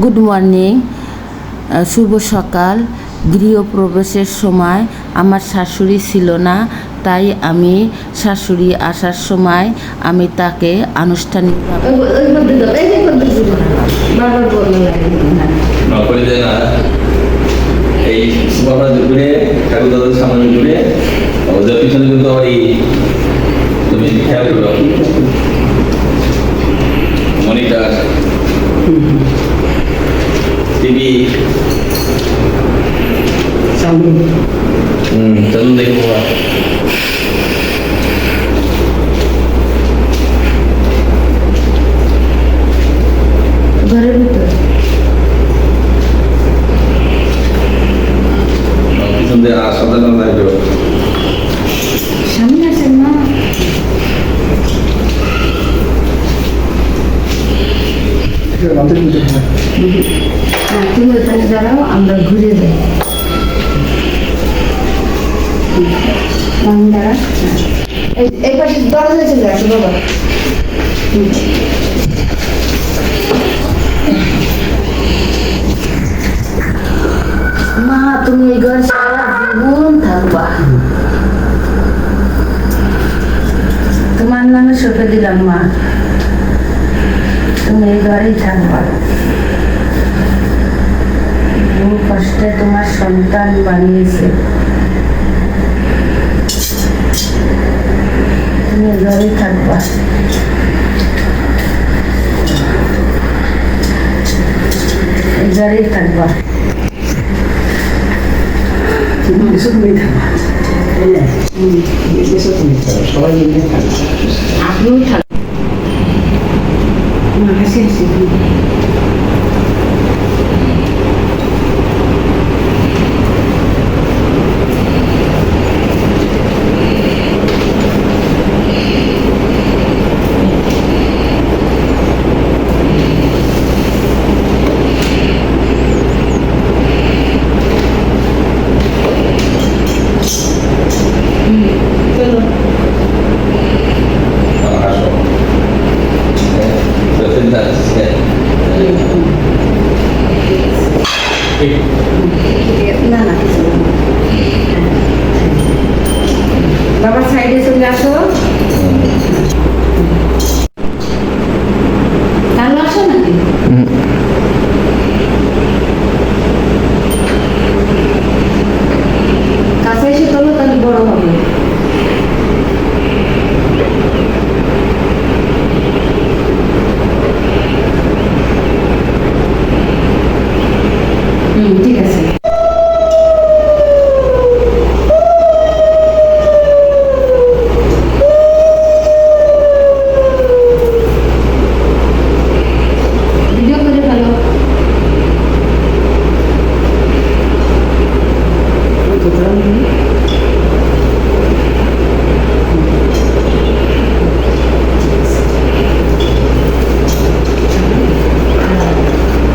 Good morning, শুভ সকাল। গৃহপ্রবেশের সময় আমার শাশুড়ি ছিল না, তাই আমি শাশুড়ি আসার সময় আমি তাকে আনুষ্ঠানিকভাবে এই ঘুরে ঠাকুর দাদার সামনে ঘুরে ওদের পিছনে কিন্তু তুমি খেয়াল করো মনিটর টিভি চলুন দেখবো ঘরের ভিতরে পিছন দিয়ে সাধারণ লাগবে সামনে আছেন না? হ্যাঁ, তুমি ওখানে দাঁড়াও, আমরা ঘুরে যাই। দাঁড়া, এই পাশে দরজা চলে আসো বাবা। মা, তুমি এই ঘরে সারা জীবন থাকবা। তোমার নামে সঁপে দিলাম মা, তুমি এই ঘরেই থাকবা। বহু কষ্টে তোমার সন্তান বানিয়েছে, তুমি এই ঘরেই থাকবা। এই ঘরেই থাকবা। সবাই মিলে আপনিও থাকবেন। হাসি হাসি না না, বাবা সাইডে চলে আসো। কালো আসো নাকি? কাছে এসে তোলো, তাহলে বড় হবে। ঠিক আছে। ভিডিও করে ফেলো।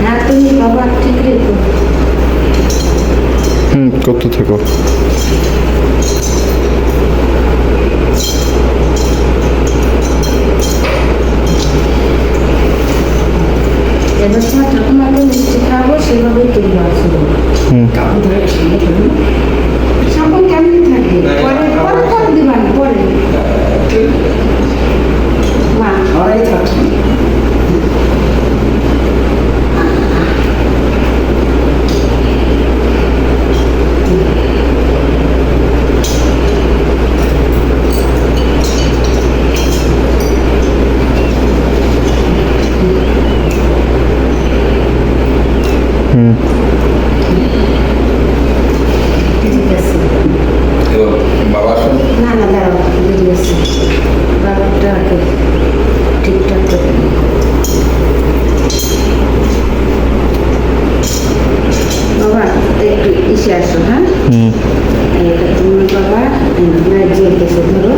হ্যাঁ, তুমি বাবা ঠিক রেখো। করতে থাকো। এবার তোমার ঠাকুমাকে মিষ্টি খাওয়াবো, সেভাবেই তুলবো আসলে। সাবন কেমন থাকে? পরে পরে পরে দিবা না, পরে মা সবাই থাকছে। ঠিক আছে। বাবা শোন না না, দাঁড়াও, ঠিক আছে। বাবারটা আগে ঠিকঠাক করে নিও। বাবা একটু এসে আসো। হ্যাঁ, এটা তোমার বাবা লাইট জ্বলতেছে, ধরো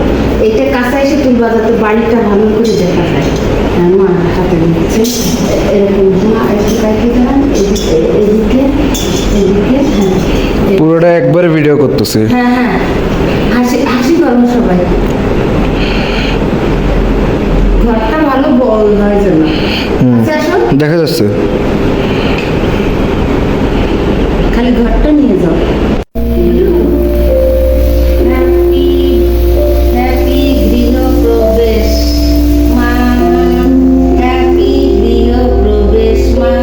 এইটা কাছে এসে তুলবা, যাতে বাড়িটা ভালো করে দেখা যায়। হ্যাঁ, মা হাতে নিচ্ছে এরকম। মা একটু কাটিয়ে দেন, এদিকে এদিকে এদিকে। হ্যাঁ পুরোটা একবারে ভিডিও করতেছি। হ্যাঁ হ্যাঁ, হাসি হাসি করো সবাই। ঘরটা ভালো বল নয় যেন। আচ্ছা, আসো। দেখা যাচ্ছে। খালি ঘরটা নিয়ে যাও। হ্যাপি হ্যাপি গৃহপ্রবেশ মা, হ্যাপি গৃহপ্রবেশ মা,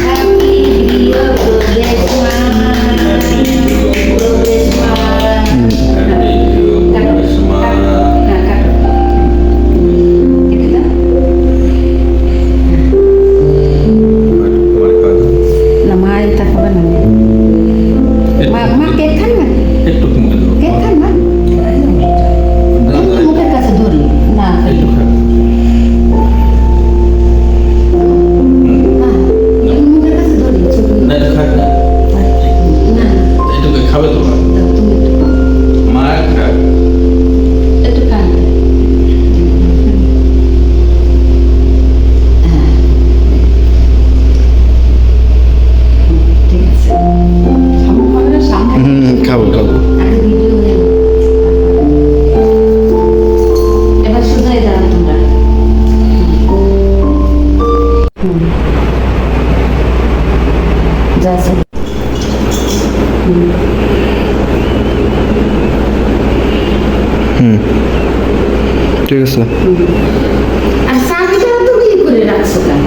হ্যাপি গৃহপ্রবেশ মা, প্রবেশ মা। হ্যাঁ, কাটো। কেটে দাও। না মা এটা খাবে না। মা কেক খান না, একটু মুখে দাও। কেক খান না, একটু মুখের কাছে ধরি না। একটু খা। না, একটু মুখের কাছে ধরি ছবি। না, একটু খাক না। না একটু খাবে তো মা। দাও, তুমি একটু খাও। মা খাক। একটু খান। হ্যাঁ। ঠিক আছে। খাবো খাবো। আগে ভিডিও হয়ে গেল। এবার সোজাই দাঁড়াও তোমরা। যা আছে। ঠিক আছে। আর চাবিটা তো কি করে রাখছো কেন?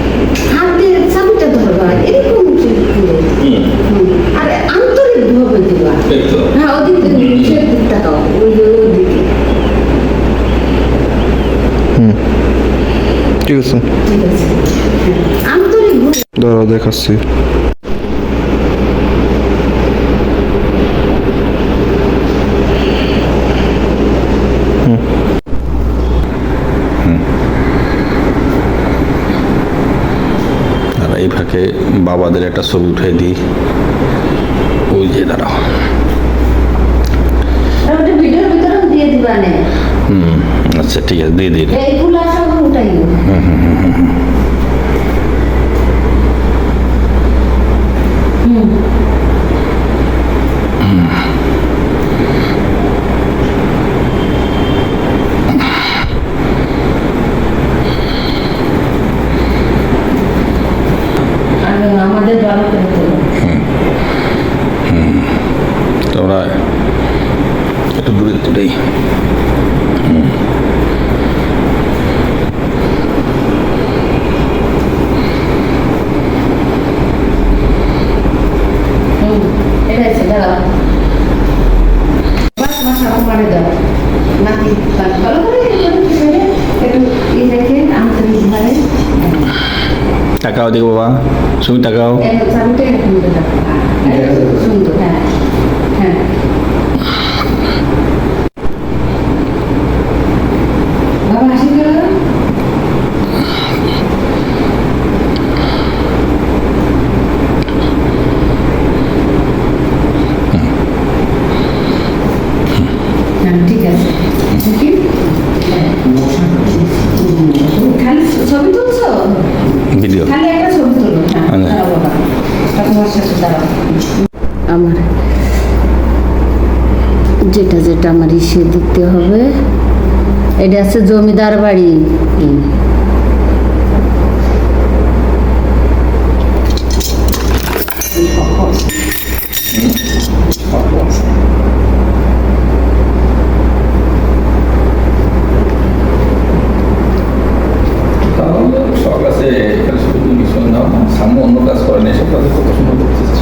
হাত দিয়ে চাবিটা ধরবা এরকম করে। আর আন্তরিক ভাবে দিবা। এই তো। হ্যাঁ ওদিক থেকে নিচের দিক তাকাও, ওদিকে। ঠিক আছে, ঠিক আছে। আন্তরিক ভাবে। দাঁড়াও দেখাচ্ছি। আর এই ফাঁকে বাবাদের একটা ছবি উঠে দিই। ওই যে দাঁড়াও। আর ওটা ভিডিওর ভিতরে দিয়ে দিবা নে। আচ্ছা ঠিক আছে, দিয়ে দিই। এইগুলা সব উঠাইও। আর আমাদের ভালো করে তোলো। তোমরা একটু দূরে তুলেই। এটা আছে দাঁড়াও। বাস বাসা পারে দাও। নাকি ভালো করে একটু ই রেখে আন্তরিক ভাবে। টাকাও দিও বাবা, তুমি টাকাও। চাবিটা এরকম করে রাখো। সুন্দর, হ্যাঁ হ্যাঁ। বাবা হাসি করো। হ্যাঁ ঠিক আছে। কি? খালি ছবি তুলছো? ভিডিও। খালি একটা ছবি তুলো। হ্যাঁ আচ্ছা। দাঁড়াও বাবা, তোমার সাথে দাঁড়াও। আমার যেটা যেটা আমার ইসে দিতে হবে, এটা আছে জমিদার বাড়ি। শখ আছে এখানে শুধু তুমি সন্ধ্যা সামনে অন্য কাজ করেন এসব কাজে কত সুন্দর করতেছে।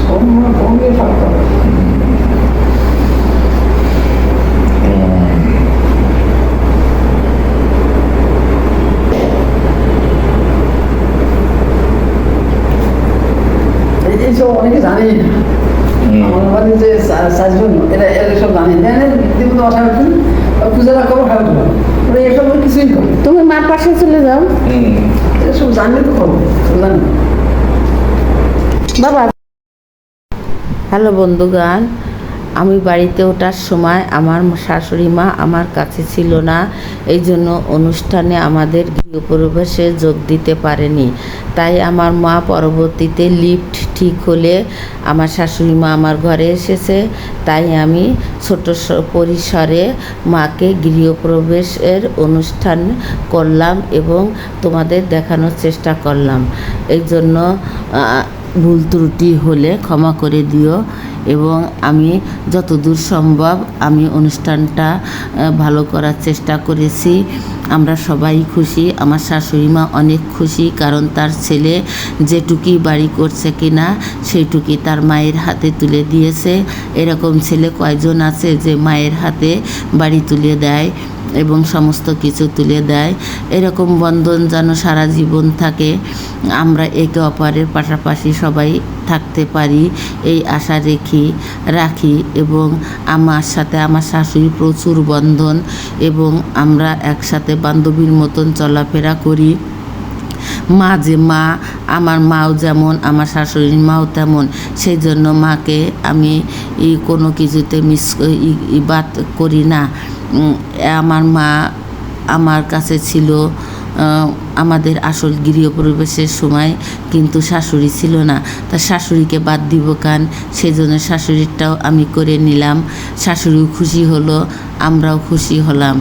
এইসব অনেকে জানেই না। আমার বাড়ি যে চারজন এরা এসব জানে না, দেবতা বাসা উঠবেন পূজাটা করবো খাওয়া দেবো, ওরা এসব কিছুই করে তুমি মার পাশে চলে যাও এসব জানলে তো করবো, জানি বাবা। হ্যালো বন্ধুগান, আমি বাড়িতে ওঠার সময় আমার শাশুড়ি মা আমার কাছে ছিল না, এই জন্য অনুষ্ঠানে আমাদের গৃহপ্রবেশে যোগ দিতে পারেনি। তাই আমার মা পরবর্তীতে লিফট ঠিক হলে আমার শাশুড়ি মা আমার ঘরে এসেছে, তাই আমি ছোট পরিসরে মাকে গৃহপ্রবেশের অনুষ্ঠান করলাম এবং তোমাদের দেখানোর চেষ্টা করলাম। এই জন্য ভুল ত্রুটি হলে ক্ষমা করে দিও এবং আমি যতদূর সম্ভব আমি অনুষ্ঠানটা ভালো করার চেষ্টা করেছি। আমরা সবাই খুশি, আমার শাশুড়ি মা অনেক খুশি, কারণ তার ছেলে যেটুকুই বাড়ি করছে কিনা সেইটুকুই তার মায়ের হাতে তুলে দিয়েছে। এরকম ছেলে কয়জন আছে যে মায়ের হাতে বাড়ি তুলে দেয় এবং সমস্ত কিছু তুলে দেয়। এরকম বন্ধন যেন সারা জীবন থাকে, আমরা একে অপরের পাশাপাশি সবাই থাকতে পারি এই আশা রাখি এবং আমার সাথে আমার শাশুড়ি প্রচুর বন্ধন এবং আমরা একসাথে বান্ধবীর মতন চলাফেরা করি। মা আমার মাও যেমন আমার শাশুড়ির মাও তেমন, সেই জন্য মাকে আমি কোনো কিছুতে বাদ করি না। আমার মা আমার কাছে ছিল আমাদের আসল গৃহপ্রবেশের সময়, কিন্তু শাশুড়ি ছিল না, তা শাশুড়িকে বাদ দিব কান, সেই জন্য শাশুড়িরটাও আমি করে নিলাম। শাশুড়িও খুশি হলো, আমরাও খুশি হলাম।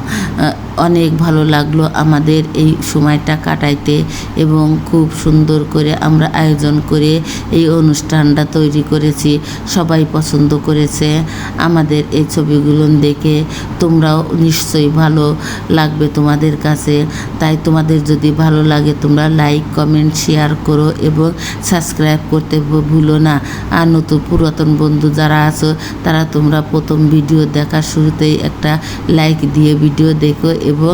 অনেক ভালো লাগলো আমাদের এই সময়টা কাটাইতে এবং খুব সুন্দর করে আমরা আয়োজন করে এই অনুষ্ঠানটা তৈরি করেছি। সবাই পছন্দ করেছে আমাদের এই ছবিগুলো দেখে। তোমরাও নিশ্চয়ই ভালো লাগবে তোমাদের কাছে, তাই তোমাদের যদি ভালো লাগে তোমরা লাইক, কমেন্ট, শেয়ার করো এবং সাবস্ক্রাইব করতে ভুলো না। আর নতুন পুরাতন বন্ধু যারা আছো তারা তোমরা প্রথম ভিডিও দেখার শুরুতেই একটা লাইক দিয়ে ভিডিও দেখো এবং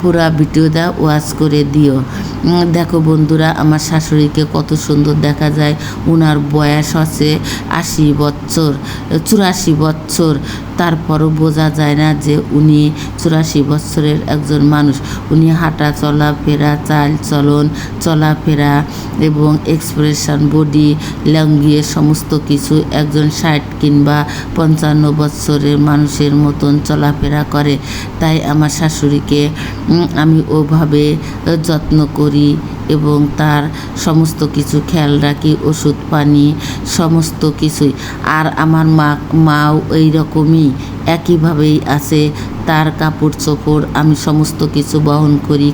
পুরো ভিডিওটা ওয়াচ করে দিও। দেখো বন্ধুরা, আমার শাশুড়িকে কত সুন্দর দেখা যায়। ওনার বয়স হচ্ছে 84 বছর, তারপরও বোঝা যায় না যে উনি 84 বছরের একজন মানুষ। উনি হাঁটা চলাফেরা, চলাফেরা এবং এক্সপ্রেশন, বডি ল্যাঙ্গুয়েজ সমস্ত কিছু একজন 60 কিংবা 55 বছরের মানুষের মতন চলাফেরা করে। তাই আমার শাশুড়িকে আমি ওভাবে যত্ন করি এবং তার সমস্ত কিছু খেয়াল রাখি, ওষুধ পানি সমস্ত কিছুই। আর আমার মাও এই রকমই একইভাবেই আছে। তার কাপড় চোপড় আমি সমস্ত কিছু বহন করি,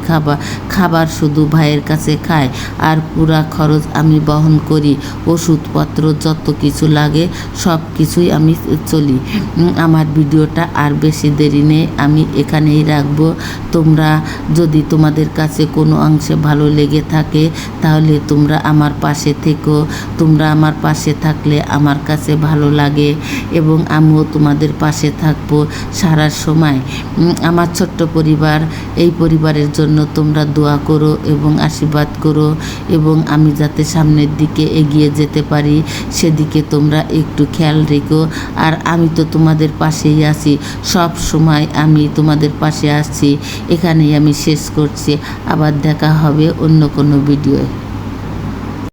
খাবার শুধু ভাইয়ের কাছে খায়, আর পুরা খরচ আমি বহন করি। ওষুধপত্র যত কিছু লাগে সব কিছুই আমি চলি। আমার ভিডিওটা আর বেশি দেরি নেই, আমি এখানেই রাখবো। তোমরা যদি তোমাদের কাছে কোনো অংশে ভালো লেগে থাকে তাহলে তোমরা আমার পাশে থেকো। তোমরা আমার পাশে থাকলে আমার কাছে ভালো লাগে এবং আমিও তোমাদের পাশে থাকবো সারা সময়। আমার ছোট্ট পরিবার, এই পরিবারের জন্য তোমরা দোয়া করো এবং আশীর্বাদ করো এবং আমি যাতে সামনের দিকে এগিয়ে যেতে পারি সেদিকে তোমরা একটু খেয়াল রেখো। আর আমি তো তোমাদের পাশেই আছি, সব সময় আমি তোমাদের পাশে আসছি। এখানেই আমি শেষ করছি, আবার দেখা হবে অন্য কোনো ভিডিওয়ে।